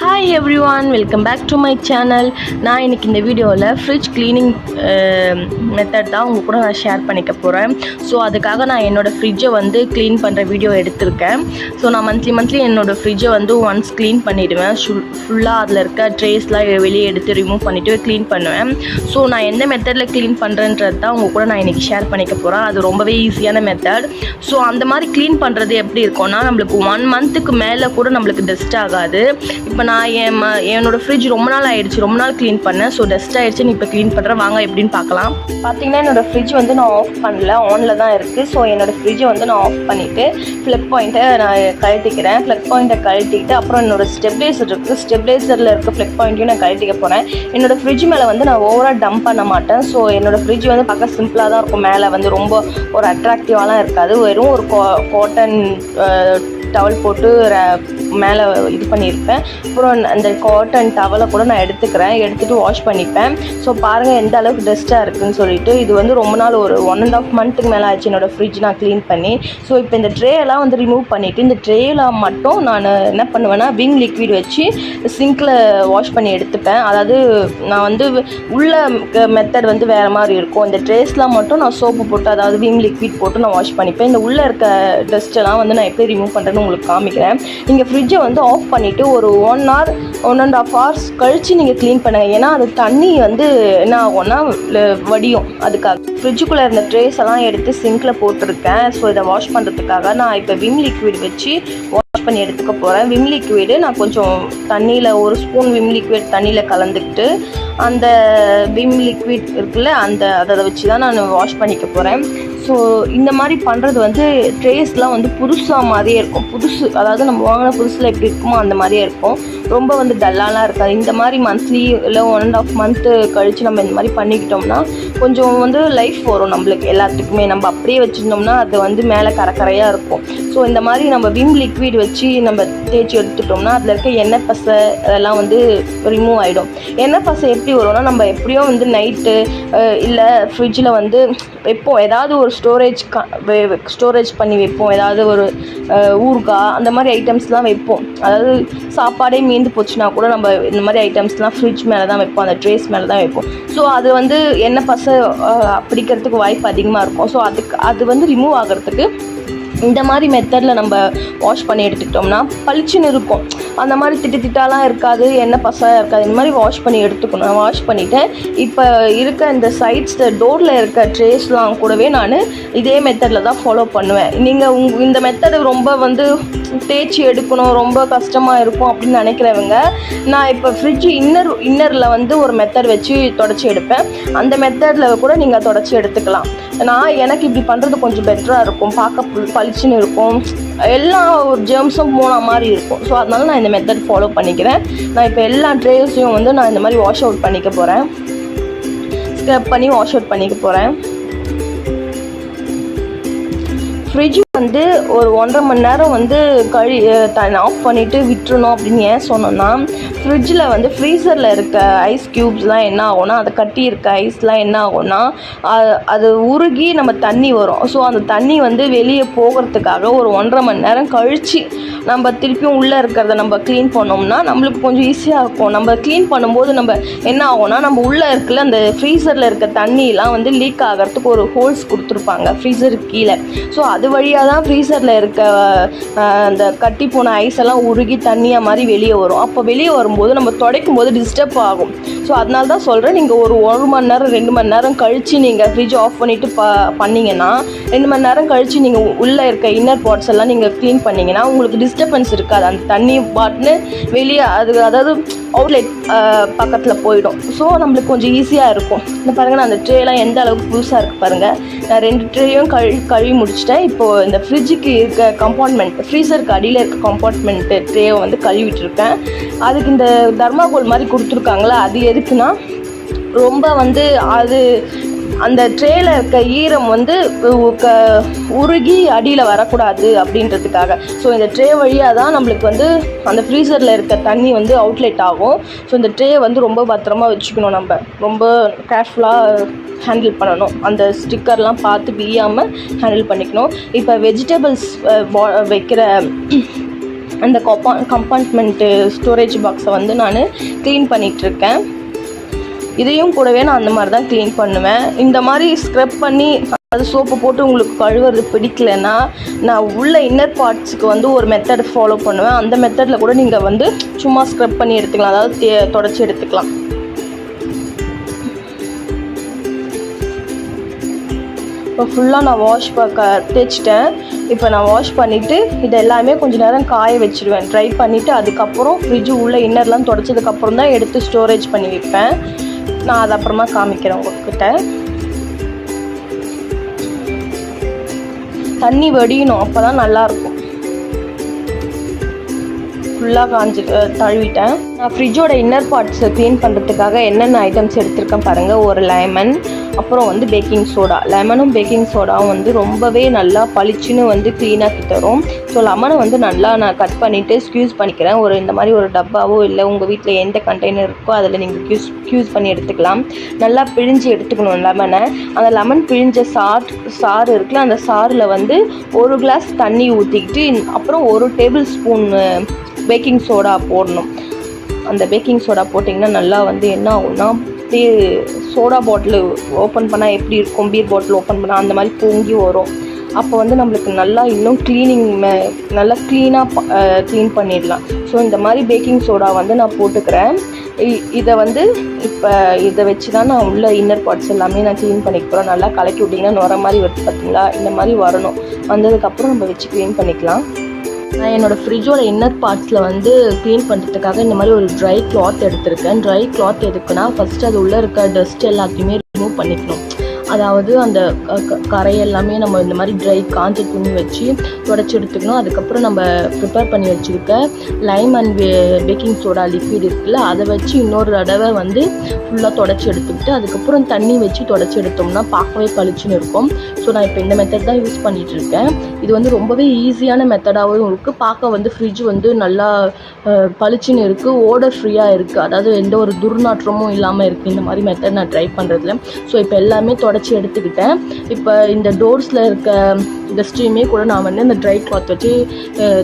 Hi everyone, welcome back to my channel. நான் இன்றைக்கி இந்த வீடியோவில் ஃப்ரிட்ஜ் க்ளீனிங் மெத்தட் தான் உங்கள் கூட நான் ஷேர் பண்ணிக்க போகிறேன். ஸோ அதுக்காக நான் என்னோடய ஃப்ரிட்ஜை வந்து க்ளீன் பண்ணுற வீடியோ எடுத்திருக்கேன். ஸோ நான் மந்த்லி என்னோடய ஃப்ரிட்ஜை வந்து ஒன்ஸ் க்ளீன் பண்ணிவிடுவேன். ஃபுல்லாக அதில் இருக்க ட்ரேஸ்லாம் வெளியே எடுத்து ரிமூவ் பண்ணிவிட்டு க்ளீன் பண்ணுவேன். ஸோ நான் எந்த மெத்தடில் க்ளீன் பண்ணுறேன்றது தான் உங்கள் கூட நான் இன்றைக்கி ஷேர் பண்ணிக்க போகிறேன். அது ரொம்பவே ஈஸியான மெத்தட். ஸோ அந்த மாதிரி க்ளீன் பண்ணுறது எப்படி இருக்கும்னா, நம்மளுக்கு 1 மந்த்துக்கு மேலே கூட நம்மளுக்கு டஸ்ட் ஆகாது. இப்போ நான் என்னோடய ஃப்ரிட்ஜ் ரொம்ப நாள் க்ளீன் பண்ணேன். ஸோ டஸ்ட் ஆகிடுச்சு, இப்போ க்ளீன் பண்ணுறேன். வாங்க எப்படின்னு பார்க்கலாம். பார்த்தீங்கன்னா என்னோடய ஃப்ரிட்ஜ் வந்து நான் ஆஃப் பண்ணல, ஆனில் தான் இருக்குது. ஸோ என்னோடய ஃப்ரிட்ஜை வந்து நான் ஆஃப் பண்ணிவிட்டு ப்ளக் பாயிண்ட்டை நான் கழட்டிக்கிறேன். ப்ளக் பாயிண்ட்டை கழட்டிக்கிட்டு அப்புறம் என்னோடய ஸ்டெப்லைசர் இருக்குது, ஸ்டெப்லைசரில் இருக்க ப்ளக் பாயிண்ட்டையும் நான் கழட்டிக்க போகிறேன். என்னோடய ஃப்ரிட்ஜ் மேலே வந்து நான் ஓவராக டம்ப் பண்ண மாட்டேன். ஸோ என்னோடய ஃப்ரிட்ஜ் வந்து பார்க்க சிம்பிளாக தான் இருக்கும். மேலே வந்து ரொம்ப ஒரு அட்ராக்டிவாலாம் இருக்காது. வெறும் ஒரு காட்டன் டவல் போட்டு மேலே இது பண்ணியிருப்பேன். அப்புறம் அந்த காட்டன் டவலை கூட நான் எடுத்துகிட்டு வாஷ் பண்ணிப்பேன். ஸோ பாருங்கள் எந்த அளவுக்கு டஸ்ட்டாக இருக்குதுன்னு சொல்லிட்டு. இது வந்து ரொம்ப நாள் ஒரு 1.5 மந்த்துக்கு மேலே ஆச்சு என்னோடய ஃப்ரிட்ஜ் நான் க்ளீன் பண்ணி. ஸோ இப்போ இந்த ட்ரேயெல்லாம் வந்து ரிமூவ் பண்ணிவிட்டு இந்த ட்ரேயில் மட்டும் நான் என்ன பண்ணுவேன்னா, விம் லிக்விட் வச்சு சிங்கில் வாஷ் பண்ணி எடுத்துப்பேன். அதாவது நான் வந்து உள்ள மெத்தட் வந்து வேறு மாதிரி இருக்கும். இந்த ட்ரேஸ்லாம் மட்டும் நான் சோப்பு போட்டு, அதாவது விம் லிக்விட் போட்டு நான் வாஷ் பண்ணிப்பேன். இந்த உள்ளே இருக்க டஸ்ட்டெல்லாம் வந்து நான் எப்படி ரிமூவ் பண்ணுறேன்னு உங்களுக்கு காமிக்கிறேன். நீங்கள் ஃப்ரிட்ஜை வந்து ஆஃப் பண்ணிவிட்டு ஒரு 1 hour 1.5 hours கழித்து நீங்கள் க்ளீன் பண்ணுங்கள். ஏன்னா அது தண்ணி வந்து என்ன ஆகும்னா வடியும். அதுக்காக ஃப்ரிட்ஜுக்குள்ளே இருந்த ட்ரேஸ் எல்லாம் எடுத்து சிங்கில் போட்டிருக்கேன். ஸோ இதை வாஷ் பண்ணுறதுக்காக நான் இப்போ விம் லிக்விட் வச்சு வாஷ் பண்ணி எடுத்துக்க போகிறேன். விம் லிக்விடு நான் கொஞ்சம் தண்ணியில் 1 ஸ்பூன் விம் லிக்விட் தண்ணியில் கலந்துக்கிட்டு அந்த விம் லிக்விட் இருக்குல்ல, அதை வச்சு தான் நான் வாஷ் பண்ணிக்க போகிறேன். ஸோ இந்த மாதிரி பண்ணுறது வந்து ட்ரேஸ்லாம் வந்து புதுசாக மாதிரியே இருக்கும். அதாவது நம்ம வாங்கின புதுசில் எப்படி இருக்குமோ அந்த மாதிரியே இருக்கும். ரொம்ப வந்து டல்லாலாம் இருக்காது. இந்த மாதிரி மந்த்லி இல்லை 1.5 month கழித்து நம்ம இந்த மாதிரி பண்ணிக்கிட்டோம்னா கொஞ்சம் வந்து லைஃப் வரும் நம்மளுக்கு எல்லாத்துக்குமே. நம்ம அப்படியே வச்சுருந்தோம்னா அது வந்து மேலே கரையாக இருக்கும். ஸோ இந்த மாதிரி நம்ம விம் லிக்விட் வச்சு நம்ம தேய்ச்சி எடுத்துட்டோம்னா அதில் இருக்க எண்ணெய் பசை அதெல்லாம் வந்து ரிமூவ் ஆகிடும். எண்ணெய் பசை எப்படி வரும்னா, நம்ம எப்படியோ வந்து நைட்டு இல்லை ஃப்ரிட்ஜில் வந்து வைப்போம். ஏதாவது ஒரு ஸ்டோரேஜ் பண்ணி வைப்போம். ஏதாவது ஒரு ஊறுகாய் அந்த மாதிரி ஐட்டம்ஸ்லாம் வைப்போம். அதாவது சாப்பாடே மீந்து போச்சுன்னா கூட நம்ம இந்த மாதிரி ஐட்டம்ஸ்லாம் ஃப்ரிட்ஜ் மேலே தான் வைப்போம், அந்த ட்ரேஸ் மேலே தான் வைப்போம். ஸோ அது வந்து எண்ணெய் பசை பிடிக்கிறதுக்கு வாய்ப்பு அதிகமாக இருக்கும். ஸோ அது வந்து ரிமூவ் ஆகிறதுக்கு இந்த மாதிரி மெத்தடில் நம்ம வாஷ் பண்ணி எடுத்துக்கிட்டோம்னா பளிச்சுன்னு இருக்கும். அந்த மாதிரி திட்டாலாம் இருக்காது, எண்ணெய் பசையாக இருக்காது. இந்த மாதிரி வாஷ் பண்ணி எடுத்துக்கணும். நான் வாஷ் பண்ணிவிட்டேன். இப்போ இருக்க இந்த சைட்ஸ் டோரில் இருக்க ட்ரேஸ்லாம் கூடவே நான் இதே மெத்தடில் தான் ஃபாலோ பண்ணுவேன். நீங்கள் இந்த மெத்தடு ரொம்ப வந்து தேய்ச்சி எடுக்கணும், ரொம்ப கஷ்டமாக இருக்கும் அப்படின்னு நினைக்கிறவங்க, நான் இப்போ ஃப்ரிட்ஜ் இன்னரில் வந்து ஒரு மெத்தட் வச்சு தொடச்சி எடுப்பேன். அந்த மெத்தடில் கூட நீங்கள் தொடச்சி எடுத்துக்கலாம். எனக்கு இப்படி பண்ணுறது கொஞ்சம் பெட்டராக இருக்கும். பார்க்க பளிச்சுன்னு இருக்கும், எல்லா ஒரு ஜெர்ம்ஸும் போன மாதிரி இருக்கும். ஸோ அதனால நான் இந்த மெத்தட் ஃபாலோ பண்ணிக்கிறேன். நான் இப்போ எல்லா ட்ரேஸையும் வந்து நான் இந்த மாதிரி வாஷ் அவுட் பண்ணிக்க போகிறேன். ஸ்க்ரப் பண்ணி வாஷ் அவுட் பண்ணிக்க போகிறேன். ஃப்ரிட்ஜ் வந்து ஒரு 1.5 மணி நேரம் வந்து ஆஃப் பண்ணிவிட்டு விட்டுறணும் அப்படின்னு ஏன் சொன்னோன்னா, ஃப்ரிட்ஜில் வந்து ஃப்ரீசரில் இருக்க ஐஸ் க்யூப்ஸ்லாம் என்ன ஆகும்னா, அதை கட்டி இருக்க ஐஸ்லாம் என்ன ஆகும்னா அது உருகி நம்ம தண்ணி வரும். ஸோ அந்த தண்ணி வந்து வெளியே போகிறதுக்காக ஒரு 1.5 மணி நேரம் கழித்து நம்ம திருப்பியும் உள்ளே இருக்கிறத நம்ம க்ளீன் பண்ணோம்னா நம்மளுக்கு கொஞ்சம் ஈஸியாக இருக்கும். நம்ம க்ளீன் பண்ணும்போது நம்ம என்ன ஆகும்னா, நம்ம உள்ளே இருக்கல அந்த ஃப்ரீசரில் இருக்க தண்ணியெலாம் வந்து லீக் ஆகிறதுக்கு ஒரு ஹோல்ஸ் கொடுத்துருப்பாங்க ஃப்ரீசருக்கு கீழே. ஸோ அது வழியாக தான் ஃப்ரீசரில் இருக்க அந்த கட்டி போன ஐஸ் எல்லாம் உருகி தண்ணியாக மாதிரி வெளியே வரும். அப்போ வெளியே வரும்போது நம்ம துடைக்கும் போது டிஸ்டர்ப் ஆகும். ஸோ அதனால தான் சொல்கிறேன், நீங்கள் ஒரு 1 மணி நேரம் 2 மணி நேரம் கழித்து நீங்கள் ஃப்ரிட்ஜ் ஆஃப் பண்ணிவிட்டு பண்ணிங்கன்னா 2 மணி நேரம் கழித்து நீங்கள் உள்ளே இருக்க இன்னர் பாட்ஸ் எல்லாம் நீங்கள் க்ளீன் பண்ணிங்கன்னா உங்களுக்கு டிஸ்டர்பன்ஸ் இருக்காது. அந்த தண்ணி பாட்னு வெளியே அதாவது அவுட்லெட் பக்கத்தில் போயிடும். ஸோ நம்மளுக்கு கொஞ்சம் ஈஸியாக இருக்கும். இந்த பாருங்கள், நான் அந்த ட்ரேலாம் எந்த அளவுக்கு புதுசாக இருக்குது பாருங்கள். நான் 2 ட்ரேயும் கழுவி முடிச்சிட்டேன். இப்போது இந்த ஃப்ரிட்ஜுக்கு இருக்க கம்பார்ட்மெண்ட், ஃப்ரீசருக்கு அடியில் இருக்க கம்பார்ட்மெண்ட்டு ட்ரேவை வந்து கழுவிட்டுருக்கேன். அதுக்கு இந்த தர்மாகோல் மாதிரி கொடுத்துருக்காங்களா, அது எதுக்குன்னா ரொம்ப வந்து அந்த ட்ரேயில் இருக்க ஈரம் வந்து உருகி அடியில் வரக்கூடாது அப்படின்றதுக்காக. ஸோ இந்த ட்ரே வழியாக தான் நம்மளுக்கு வந்து அந்த ஃப்ரீசரில் இருக்க தண்ணி வந்து அவுட்லெட் ஆகும். ஸோ இந்த ட்ரே வந்து ரொம்ப பத்திரமா வச்சுக்கணும். நம்ம ரொம்ப கேர்ஃபுல்லாக ஹேண்டில் பண்ணணும். அந்த ஸ்டிக்கர்லாம் பார்த்து பிரியாமல் ஹேண்டில் பண்ணிக்கணும். இப்போ வெஜிடபிள்ஸ் வைக்கிற அந்த கம்பார்ட்மெண்ட்டு ஸ்டோரேஜ் பாக்ஸை வந்து நான் க்ளீன் பண்ணிகிட்ருக்கேன். இதையும் கூடவே நான் அந்த மாதிரி தான் க்ளீன் பண்ணுவேன். இந்த மாதிரி ஸ்க்ரப் பண்ணி அது சோப்பு போட்டு உங்களுக்கு கழுவுறது பிடிக்கலன்னா நான் உள்ள இன்னர் பார்ட்ஸுக்கு வந்து ஒரு மெத்தட் ஃபாலோ பண்ணுவேன். அந்த மெத்தடில் கூட நீங்கள் வந்து சும்மா ஸ்க்ரப் பண்ணி எடுத்துக்கலாம், அதாவது தொடச்சி எடுத்துக்கலாம். இப்போ ஃபுல்லாக நான் தேய்ச்சிட்டேன். இப்போ நான் வாஷ் பண்ணிவிட்டு இது எல்லாமே கொஞ்சம் நேரம் காய வச்சுருவேன், ட்ரை பண்ணிவிட்டு அதுக்கப்புறம் ஃப்ரிட்ஜு உள்ள இன்னர்லாம் தொடச்சதுக்கப்புறம் தான் எடுத்து ஸ்டோரேஜ் பண்ணி வைப்பேன். நான் அது அப்புறமா காமிக்கிறேன் உங்கள்கிட்ட. தண்ணி வடியணும், அப்போ தான் நல்லாயிருக்கும். ஃபுல்லாக தழுவிட்டேன். நான் ஃப்ரிட்ஜோட இன்னர் பார்ட்ஸை க்ளீன் பண்ணுறதுக்காக என்னென்ன ஐட்டம்ஸ் எடுத்திருக்கேன் பாருங்கள். ஒரு லெமன், அப்புறம் வந்து பேக்கிங் சோடா. லெமனும் பேக்கிங் சோடாவும் வந்து ரொம்பவே நல்லா பளிச்சுன்னு வந்து க்ளீனாக்கி தரும். ஸோ லெமனை வந்து நல்லா நான் கட் பண்ணிவிட்டு ஸ்க்யூஸ் பண்ணிக்கிறேன். இந்த மாதிரி ஒரு டப்பாவோ இல்லை உங்கள் வீட்டில் எந்த கண்டெய்னர் இருக்கோ அதில் நீங்கள் ஸ்க்யூஸ் பண்ணி எடுத்துக்கலாம். நல்லா பிழிஞ்சு எடுத்துக்கணும் லெமனை. அந்த லெமன் பிழிஞ்ச சாறு இருக்குல்ல, அந்த சாறில் வந்து 1 கிளாஸ் தண்ணி ஊற்றிக்கிட்டு அப்புறம் 1 டேபிள் ஸ்பூன் பேக்கிங் சோடா போடணும். அந்த பேக்கிங் சோடா போட்டிங்கன்னா நல்லா வந்து என்ன ஆகும்னா, சோடா பாட்டில் ஓப்பன் பண்ணால் எப்படி இருக்கும், பீர் பாட்டில் ஓப்பன் பண்ணால் அந்த மாதிரி பொங்கி வரும். அப்போ வந்து நம்மளுக்கு நல்லா இன்னும் நல்லா க்ளீனாக க்ளீன் பண்ணிடலாம். ஸோ இந்த மாதிரி பேக்கிங் சோடா வந்து நான் போட்டுக்கிறேன். இதை வந்து இப்போ இதை வச்சு தான் நான் உள்ள இன்னர் பார்ட்ஸ் எல்லாமே நான் க்ளீன் பண்ணிக்க போகிறேன். நல்லா கலக்கி விட்டிங்கன்னா நுர மாதிரி வருது பார்த்தீங்களா, இந்த மாதிரி வரணும். வந்ததுக்கப்புறம் நம்ம வச்சு க்ளீன் பண்ணிக்கலாம். நான் என்னோடய ஃப்ரிட்ஜோட இன்னர் பார்ட்ஸில் வந்து க்ளீன் பண்ணுறதுக்காக இந்த மாதிரி ஒரு ட்ரை கிளாத் எடுத்திருக்கேன். ட்ரை கிளாத் எதுக்குன்னா, ஃபஸ்ட்டு அது உள்ளே இருக்க டஸ்ட் எல்லாத்தையுமே ரிமூவ் பண்ணிக்கணும். அதாவது அந்த கரை எல்லாமே நம்ம இந்த மாதிரி ட்ரை காஞ்ச துணி வச்சு தொடச்சி எடுத்துக்கணும். அதுக்கப்புறம் நம்ம ப்ரிப்பேர் பண்ணி வச்சுருக்க Lime and baking soda liquid இருக்குல்ல, அதை வச்சு இன்னொரு தடவை வந்து ஃபுல்லாக தொடச்சி எடுத்துக்கிட்டு அதுக்கப்புறம் தண்ணி வச்சு தொடச்சி எடுத்தோம்னா பார்க்கவே பளிச்சுன்னு இருக்கும். ஸோ நான் இப்போ இந்த மெத்தட் தான் யூஸ் பண்ணிகிட்டு இருக்கேன். இது வந்து ரொம்பவே ஈஸியான மெத்தடாகவும் இருக்குது. பார்க்க வந்து ஃப்ரிட்ஜ் வந்து நல்லா பளிச்சுன்னு இருக்குது, ஓடர் ஃப்ரீயாக இருக்குது, அதாவது எந்த ஒரு துர்நாற்றமும் இல்லாமல் இருக்குது இந்த மாதிரி மெத்தட் நான் ட்ரை பண்ணுறதுல. ஸோ இப்போ எல்லாமே தொடச்சி எடுத்துக்கிட்டேன். இப்போ இந்த டோர்ஸில் இருக்க டஸ்ட்டையுமே கூட நான் வந்து இந்த ட்ரை கிளாத் வச்சு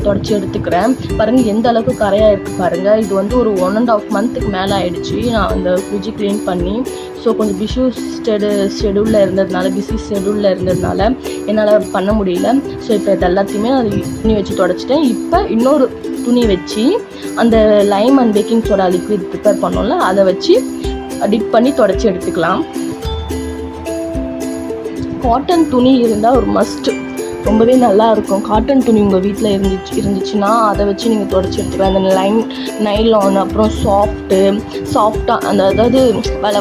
தொடச்சி எடுத்துக்கிறேன். பாருங்கள் எந்த அளவுக்கு கரையாக இருக்குது பாருங்கள். இது வந்து ஒரு 1.5 மந்த்துக்கு மேலே ஆகிடுச்சு நான் அந்த ஃப்ரிட்ஜு க்ளீன் பண்ணி. ஸோ கொஞ்சம் பிஸி ஷெடியூலில் இருந்ததுனால என்னால் பண்ண முடியல. ஸோ இப்போ இது எல்லாத்தையுமே நான் துணி வச்சு தொடச்சிட்டேன். இப்போ இன்னொரு துணி வச்சு அந்த lime and baking soda liquid prepare பண்ணோம்ல, அதை வச்சு டிப் பண்ணி தொடச்சி எடுத்துக்கலாம். காட்டன் துணி இருந்தால் ஒரு மஸ்ட்டு, ரொம்பவே நல்லாயிருக்கும். காட்டன் துணி உங்கள் வீட்டில் இருந்துச்சுன்னா அதை வச்சு நீங்கள் தொடச்சி எடுத்துக்கலாம். அந்த நைலான் அப்புறம் சாஃப்டாக அதாவது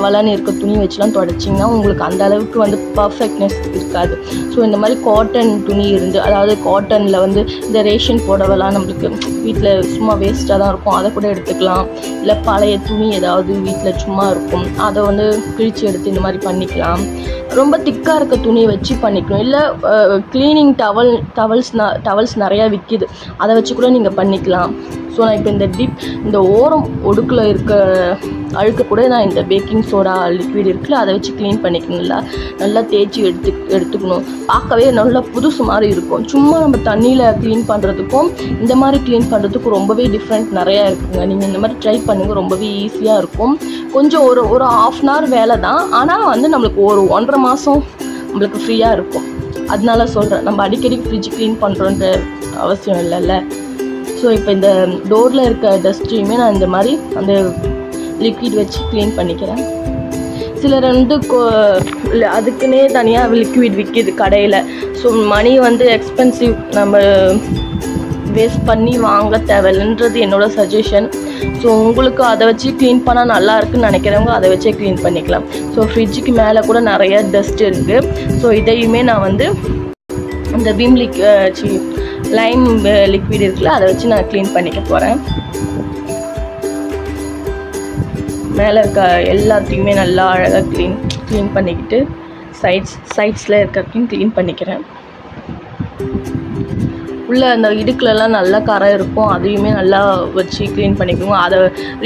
வளன்னு இருக்க துணி வச்சுலாம் தொடச்சிங்கன்னா உங்களுக்கு அந்த அளவுக்கு வந்து பர்ஃபெக்ட்னஸ் இருக்காது. ஸோ இந்த மாதிரி காட்டன் துணி அதாவது காட்டனில் வந்து இந்த ரேஷன் புடவைலாம் நம்மளுக்கு வீட்டில் சும்மா வேஸ்ட்டாக தான் இருக்கும், அதை கூட எடுத்துக்கலாம். இல்லை பழைய துணி ஏதாவது வீட்டில் சும்மா இருக்கும், அதை வந்து கிழிச்சு எடுத்து இந்த மாதிரி பண்ணிக்கலாம். ரொம்ப திக்காக இருக்க துணியை வச்சு பண்ணிக்கணும். இல்லை க்ளீனிங் டவல்ஸ் நிறையா விற்கிது, அதை வச்சு கூட நீங்கள் பண்ணிக்கலாம். ஸோ நான் இப்போ இந்த ஓரம் ஒடுக்கில் இருக்க அழுக்க கூட நான் இந்த பேக்கிங் சோடா லிக்விட் இருக்குல்ல, அதை வச்சு க்ளீன் பண்ணிக்கணும்ல, நல்லா தேய்ச்சி எடுத்துக்கணும். பார்க்கவே நல்லா புதுசு மாதிரி இருக்கும். சும்மா நம்ம தண்ணியில் க்ளீன் பண்ணுறதுக்கும் இந்த மாதிரி க்ளீன் பண்ணுறதுக்கும் ரொம்பவே டிஃப்ரெண்ட் நிறையா இருக்குங்க. நீங்கள் இந்த மாதிரி ட்ரை பண்ணுங்கள், ரொம்பவே ஈஸியாக இருக்கும். கொஞ்சம் ஒரு 1/2 hour வேலை தான், ஆனால் வந்து நம்மளுக்கு ஒரு 1.5 மாதம் நம்மளுக்கு ஃப்ரீயாக இருக்கும். அதனால சொல்கிறேன், நம்ம அடிக்கடி ஃப்ரிட்ஜ் க்ளீன் பண்ணுறோன்ற அவசியம் இல்லைல்ல. ஸோ இப்போ இந்த டோரில் இருக்க டஸ்ட்டையுமே நான் இந்த மாதிரி அந்த லிக்விட் வச்சு க்ளீன் பண்ணிக்கிறேன். சிலர் வந்து அதுக்குன்னே தனியாக லிக்விட் விற்கிது கடையில். ஸோ மணி வந்து எக்ஸ்பென்சிவ், நம்ம வேஸ்ட் பண்ணி வாங்க தேவையில்லைன்றது என்னோடய சஜஷன். ஸோ உங்களுக்கு அதை வச்சு க்ளீன் பண்ணால் நல்லா இருக்குன்னு நினைக்கிறவங்க அதை வச்சே க்ளீன் பண்ணிக்கலாம். ஸோ ஃப்ரிட்ஜுக்கு மேலே கூட நிறைய டஸ்ட் இருக்குது. ஸோ இதையுமே நான் வந்து இந்த லைம் லிக்விட் இருக்குல்ல, அதை வச்சு நான் க்ளீன் பண்ணிக்க போகிறேன். மேலே இருக்க எல்லாத்தையுமே நல்லா அழகாக க்ளீன் பண்ணிக்கிட்டு சைட்ஸில் இருக்கிறதையும் க்ளீன் பண்ணிக்கிறேன். உள்ளே அந்த இடுக்குலலாம் நல்லா கரை இருக்கும், அதையுமே நல்லா வச்சு க்ளீன் பண்ணிக்குவோம். அதை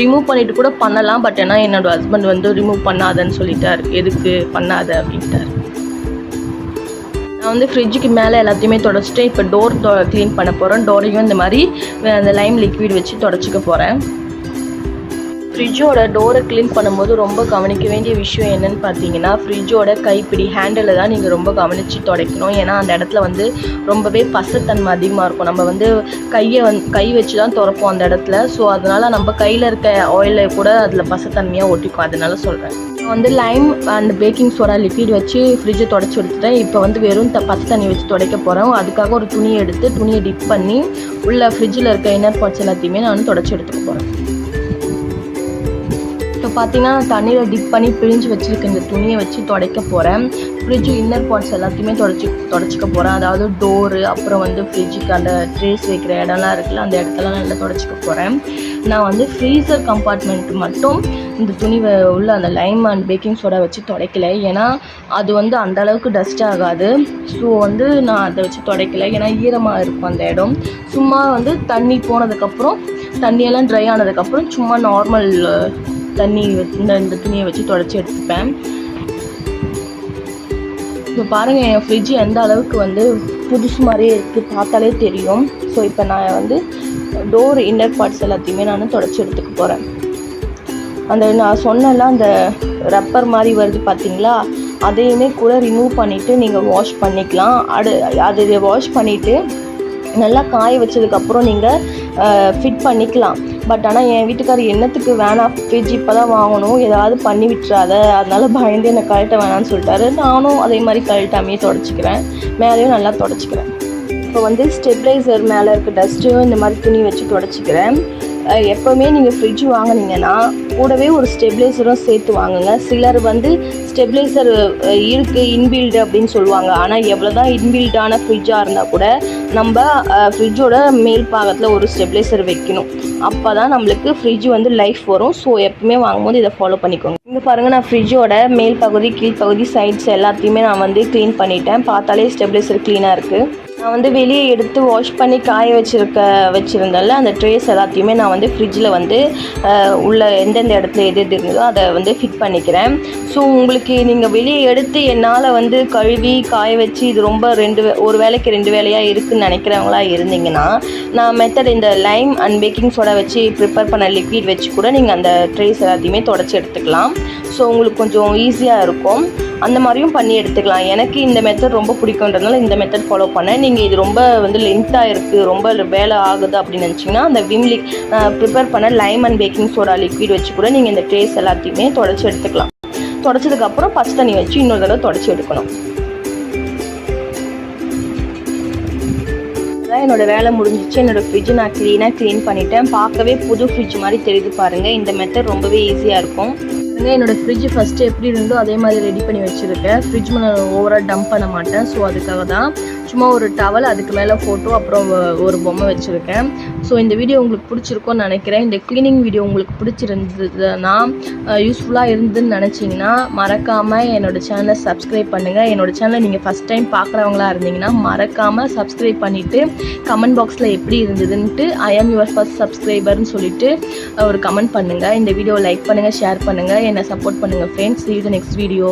ரிமூவ் பண்ணிவிட்டு கூட பண்ணலாம். பட் ஏன்னா என்னோடய ஹஸ்பண்ட் வந்து ரிமூவ் பண்ணாதன்னு சொல்லிட்டார், எதுக்கு பண்ணாத அப்படின்ட்டார். நான் வந்து ஃப்ரிட்ஜுக்கு மேலே எல்லாத்தையுமே தொடச்சிட்டு இப்போ டோர் க்ளீன் பண்ண போகிறேன். டோரையும் இந்த மாதிரி அந்த லைம் லிக்விட் வச்சு தொடச்சிக்க போகிறேன். ஃப்ரிட்ஜோட டோரை க்ளீன் பண்ணும்போது ரொம்ப கவனிக்க வேண்டிய விஷயம் என்னென்னு பார்த்தீங்கன்னா, ஃப்ரிட்ஜோட கைப்பிடி ஹேண்டில் தான் நீங்கள் ரொம்ப கவனித்து துடைக்கணும். ஏன்னா அந்த இடத்துல வந்து ரொம்பவே பசத்தன்மை அதிகமாக இருக்கும். நம்ம வந்து கை வச்சு தான் துடைப்போம் அந்த இடத்துல. ஸோ அதனால் நம்ம கையில் இருக்க ஆயிலில் கூட அதில் பசத்தன்மையாக ஒட்டிக்கும். அதனால சொல்கிறேன். நான் வந்து Lime and baking soda liquid வச்சு ஃப்ரிட்ஜை தொடச்சி எடுத்துட்டேன். இப்போ வந்து வெறும் பச்சை தண்ணி வச்சு துடைக்க போகிறேன். அதுக்காக ஒரு துணியை எடுத்து துணியை டிப் பண்ணி உள்ள ஃப்ரிட்ஜில் இருக்க இன்னர் பார்ட்ஸ் எல்லாத்தையுமே நான் தொடச்சி எடுத்துக்க போகிறேன். இப்போ பார்த்தீங்கன்னா தண்ணியில் டிப் பண்ணி பிழிஞ்சு வச்சுருக்க இந்த துணியை வச்சு துடைக்க போகிறேன். ஃப்ரிட்ஜு இன்னர் பார்ட்ஸ் எல்லாத்தையுமே தொடச்சிக்க போகிறேன். அதாவது டோரு, அப்புறம் வந்து ஃப்ரிட்ஜுக்கு அந்த ட்ரேஸ் வைக்கிற இடம்லாம் இருக்குல்ல, அந்த இடத்தெல்லாம் நல்லா தொடச்சிக்க போகிறேன். நான் வந்து ஃப்ரீசர் கம்பார்ட்மெண்ட் மட்டும் இந்த துணி உள்ள அந்த லைம் அண்ட் பேக்கிங் சோடா வச்சு துடைக்கல. ஏன்னா அது வந்து அந்தளவுக்கு டஸ்ட் ஆகாது. ஸோ வந்து நான் அதை வச்சு துடைக்கல. ஏன்னா ஈரமாக இருக்கும் அந்த இடம். சும்மா வந்து தண்ணி போனதுக்கப்புறம், தண்ணியெல்லாம் ட்ரை ஆனதுக்கப்புறம் சும்மா நார்மல் தண்ணி இந்த துணியை வச்சு துடைச்சி எடுத்துப்பேன். இப்போ பாருங்கள், என் ஃப்ரிட்ஜ் எந்த அளவுக்கு வந்து புதுசு மாதிரியே இருக்குது, பார்த்தாலே தெரியும். ஸோ இப்போ நான் வந்து டோர் இன்னர் பார்ட்ஸ் எல்லாத்தையுமே நான் தொடச்சி எடுத்துக்க போகிறேன். அந்த நான் சொன்னல அந்த ரப்பர் மாதிரி வருது பார்த்தீங்களா, அதையுமே கூட ரிமூவ் பண்ணிவிட்டு நீங்கள் வாஷ் பண்ணிக்கலாம். அதை வாஷ் பண்ணிவிட்டு நல்லா காய வச்சதுக்கப்புறம் நீங்கள் ஃபிட் பண்ணிக்கலாம். பட் ஆனால் என் வீட்டுக்காரர் என்னத்துக்கு வேணாம், ஃப்ரிட்ஜ் இப்போ தான் வாங்கணும், ஏதாவது பண்ணி விட்டுறாத, அதனால பயந்து என்னை கழட்ட வேணான்னு சொல்லிட்டாரு. நானும் அதே மாதிரி கழட்டாமையே தொடச்சிக்கிறேன், மேலேயும் நல்லா தொடச்சிக்கிறேன். இப்போ வந்து ஸ்டெபிளைசர் மேலே இருக்க டஸ்ட்டையும் இந்த மாதிரி துணி வச்சு தொடச்சிக்கிறேன். எப்போவுமே நீங்கள் ஃப்ரிட்ஜ் வாங்கினீங்கன்னா கூடவே ஒரு ஸ்டெபிளைசரும் சேர்த்து வாங்குங்க. சிலர் வந்து ஸ்டெபிளைசர் இருக்குது இன்பில்டு அப்படின்னு சொல்லுவாங்க. ஆனால் எவ்வளோ தான் இன்பில்டான ஃப்ரிட்ஜாக இருந்தால் கூட நம்ம ஃப்ரிட்ஜோட மேல் பாகத்தில் ஒரு ஸ்டெபிளைசர் வைக்கணும். அப்போ தான் நம்மளுக்கு ஃப்ரிட்ஜ் வந்து லைஃப் வரும். ஸோ எப்பவுமே வாங்கும்போது இதை ஃபாலோ பண்ணிக்கோங்க. இங்கே பாருங்கள், நான் ஃப்ரிட்ஜோட மேல் பகுதி, கீழ்ப்பகுதி, சைட்ஸ் எல்லாத்தையுமே நான் வந்து க்ளீன் பண்ணிட்டேன். பார்த்தாலே ஸ்டெபிளைசர் க்ளீனாக இருக்குது. நான் வந்து வெளியே எடுத்து வாஷ் பண்ணி காய வச்சுருந்தேன்ல, அந்த ட்ரேஸ் எல்லாத்தையுமே நான் வந்து ஃப்ரிட்ஜில் வந்து உள்ள எந்தெந்த இடத்துல எது இருந்ததோ அதை வந்து ஃபிட் பண்ணிக்கிறேன். ஸோ உங்களுக்கு நீங்கள் வெளியே எடுத்து என்னால் வந்து கழுவி காய வச்சு இது ரொம்ப ஒரு வேளைக்கு 2 வேலையாக இருக்குதுன்னு நினைக்கிறவங்களா இருந்தீங்கன்னா, நான் மெத்தட் இந்த லைம் அண்ட் பேக்கிங் சோடா வச்சு ப்ரிப்பேர் பண்ண லிக்விட் வச்சு கூட நீங்கள் அந்த ட்ரேஸ் எல்லாத்தையுமே தொடச்சி எடுத்துக்கலாம். ஸோ உங்களுக்கு கொஞ்சம் ஈஸியாக இருக்கும். அந்த மாதிரியும் பண்ணி எடுத்துக்கலாம். எனக்கு இந்த மெத்தட் ரொம்ப பிடிக்குன்றதுனால இந்த மெத்தட் ஃபாலோ பண்ணேன். நீங்கள் இது ரொம்ப வந்து லென்த்தாக இருக்குது, ரொம்ப வேலை ஆகுது அப்படின்னு நினச்சிங்கன்னா, அந்த ப்ரிப்பேர் பண்ண Lime and baking soda liquid வச்சு கூட நீங்கள் இந்த ட்ரேஸ் எல்லாத்தையுமே தொடச்சி எடுத்துக்கலாம். தொடச்சதுக்கப்புறம் பச்சை தண்ணி வச்சு இன்னொரு தடவை தொடச்சி எடுக்கணும். என்னோட வேலை முடிஞ்சிச்சு. என்னோடய ஃப்ரிட்ஜை நான் க்ளீன் பண்ணிட்டேன். பார்க்கவே புது ஃப்ரிட்ஜ் மாதிரி தெரியுது பாருங்கள். இந்த மெத்தட் ரொம்பவே ஈஸியாக இருக்கும். என்னோடய ஃப்ரிட்ஜ் ஃபஸ்ட்டு எப்படி இருந்தோ அதே மாதிரி ரெடி பண்ணி வச்சுருக்கேன். ஃப்ரிட்ஜ் நான் ஓவராக டம்ப் பண்ண மாட்டேன். ஸோ அதுக்காக தான் சும்மா ஒரு டவல், அதுக்கு மேலே ஃபோட்டோ, அப்புறம் ஒரு பொம்மை வச்சுருக்கேன். ஸோ இந்த வீடியோ உங்களுக்கு பிடிச்சிருக்கும்னு நினைக்கிறேன். இந்த க்ளீனிங் வீடியோ உங்களுக்கு பிடிச்சிருந்ததுன்னா, யூஸ்ஃபுல்லாக இருந்துன்னு நினச்சிங்கன்னா மறக்காமல் என்னோடய சேனலை சப்ஸ்கிரைப் பண்ணுங்கள். என்னோடய சேனலை நீங்கள் ஃபஸ்ட் டைம் பார்க்குறவங்களா இருந்தீங்கன்னா மறக்காமல் சப்ஸ்கிரைப் பண்ணிவிட்டு கமெண்ட் பாக்ஸில் எப்படி இருந்ததுன்ட்டு ஐ ஆம் யுவர் ஃபர்ஸ்ட் சப்ஸ்கிரைபர்னு சொல்லிவிட்டு ஒரு கமெண்ட் பண்ணுங்கள். இந்த வீடியோவை லைக் பண்ணுங்கள், ஷேர் பண்ணுங்கள், என்னை சப்போர்ட் பண்ணுங்கள் friends. See you in the next video.